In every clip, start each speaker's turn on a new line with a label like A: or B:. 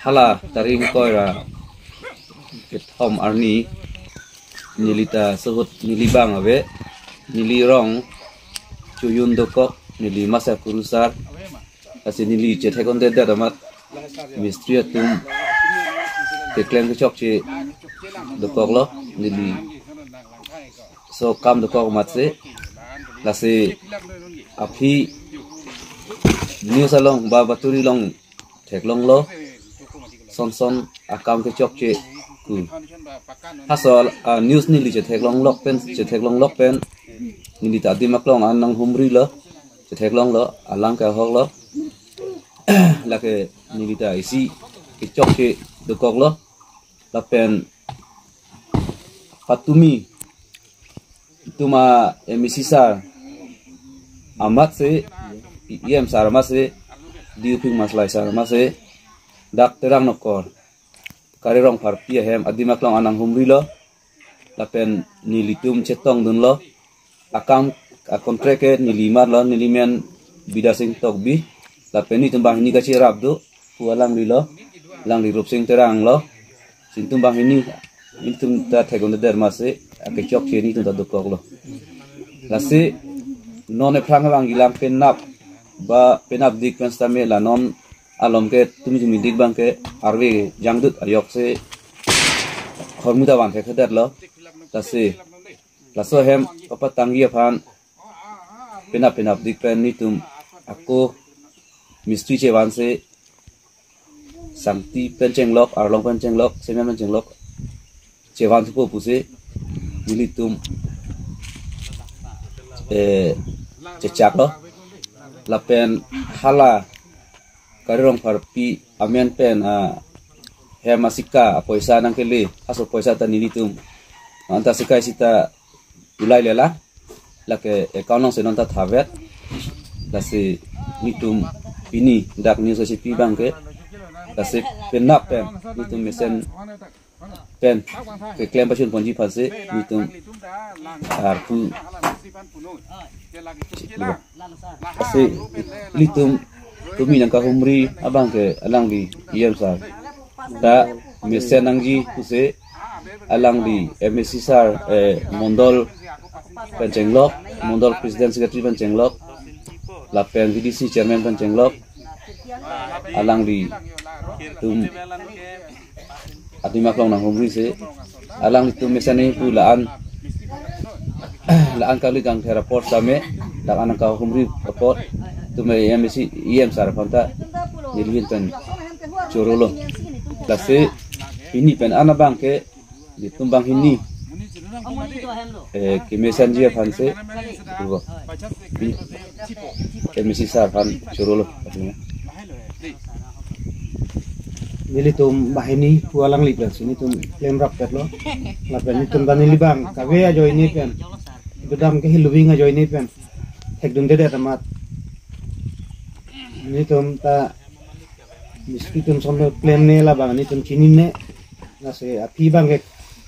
A: hala taring koira ketom arni nilita sehut nilibang abe nilirong cuyun dokok nili masa kurusar asi nili cetekon deda damat mistri atum keklem kecok ce dokok lo nili so kam dokok matse lase api news along ba baturi long teklong lo son akam kecok ce ku hasol news nili ceteklong lok pen nili tadi maklong anang humri lo ceteklong lo alang ka hok lo lake nili ta isi kecok ce dokok lo lapen patumi tuma emisisar amat se iem sarma se diuping maslai sarma se dak terang nokor karirong parpia hem adimaklong anang humri lo lapen nilitum cetong dun lo akam kontreke nilimar lo nilimen bidasing tokbi lapen ni tumbang ini kaci rabdu pualang di lo lang di rupsing terang lo sin tumbang ini tum ta tegon der mase akecok cheni tum ta dokok lo lasi non e prang bang gilam penap ba penap dik penstame la non alom ke tumi dik bang ke arwe jangdut ayok se hormuda wan ke khader lo lasi laso hem papa tangi phan penap dik pen ni tum aku mistri che wan se samti penceng lok arlong penceng lok semen penceng lok cewan tu puse militum cecak lo lapen hala karirong parpi amen pen hemasika poisa nang kele aso poisa ta nilitum anta sikai sita ulai lela lake ekanong senon ta thavet lasi mitum ini dak news sipi bangke lasi penap pen mitum mesen pen ke klaim pasun ponji phase mitum arpu ase litum tumi nang ka humri abang ke alang di iem sar ta mesen nangji kuse alang di MSC sar mondol pencenglok mondol president secretary pencenglok lapen VDC chairman pencenglok alang di tum adimak long nang humri se alang itu mesane pulaan laan kali gang report same dak anang ka humri report tume MSC iem sar phanta nilhin pen chorolo lase ini pen ana bangke di tumbang ini kimesan dia phanse dugo MSC sar phan chorolo nilitum bahini pualang libran sini tum klaim rapet lo lapen nitum bani libang kawe ajo ini pen bedam ke hiluwing ajo ini pen hekdun dede tamat nitum ta miskitum somno klaim ne la bang nitum chinin ne nase api bang ke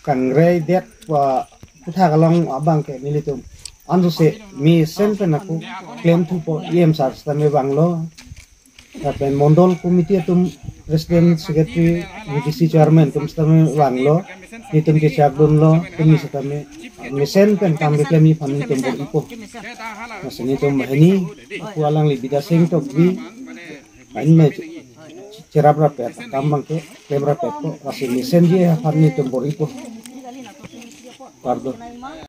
A: kangre det wa putha kalong abang ke nilitum andu se mi sen pen aku klaim tu po em sar stame bang lo lapen mondol komite tum Presiden Secretary VDC Chairman tum stame wanglo nitum ke chabdun lo tum stame mesen pen kambe klemi phani tum ipo masini tum bahini aku alang li bidasing tok bi pain me cerabra pet kambang ke lebra pet ko asin mesen je phani tum ipo pardo